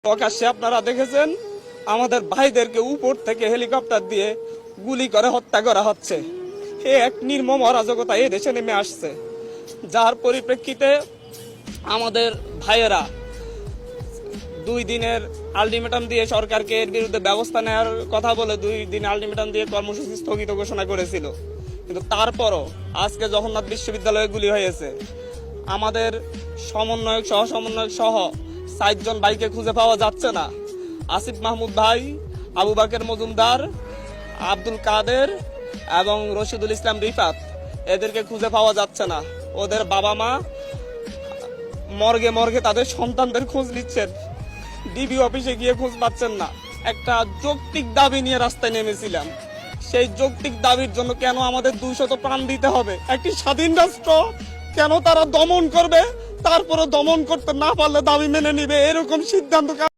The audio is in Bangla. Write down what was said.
প্রকাশ্যে আপনারা দেখেছেন আমাদের ভাইদেরকে উপর থেকে হেলিকপ্টার দিয়ে গুলি করে হত্যা করা হচ্ছে। এ এক নির্মম অরাজকতা এই দেশে নেমে আসছে, যার পরিপ্রেক্ষিতে আমাদের ভাইয়েরা 2 দিনের আলটিমেটাম দিয়ে সরকারকে এর বিরুদ্ধে ব্যবস্থা নেওয়ার কথা বলে 2 দিন আলটিমেটাম দিয়ে কর্মসূচি স্থগিত ঘোষণা করেছিল। কিন্তু তারপরও আজকে জগন্নাথ বিশ্ববিদ্যালয়ে গুলি হয়েছে। আমাদের সমন্বয়ক সহ 60 জন ভাইকে খুঁজে পাওয়া যাচ্ছে না। আসিফ মাহমুদ ভাই, আবু বাকের মজুমদার, আব্দুল কাদের এবং রশিদুল ইসলাম রিফাত, এদেরকে খুঁজে পাওয়া যাচ্ছে না। ওদের বাবা মা মর্গে মর্গে তাদের সন্তানদের খোঁজ নিচ্ছেন, ডিবি অফিসে গিয়ে খোঁজ পাচ্ছেন না। একটা যৌক্তিক দাবি নিয়ে রাস্তায় নেমেছিলাম, সেই যৌক্তিক দাবির জন্য কেন আমাদের 200 প্রাণ দিতে হবে? একটি স্বাধীন রাষ্ট্র কেন তারা দমন করবে? তারপরে দমন করতে না পারলে দাবি মেনে নিবে, এরকম সিদ্ধান্ত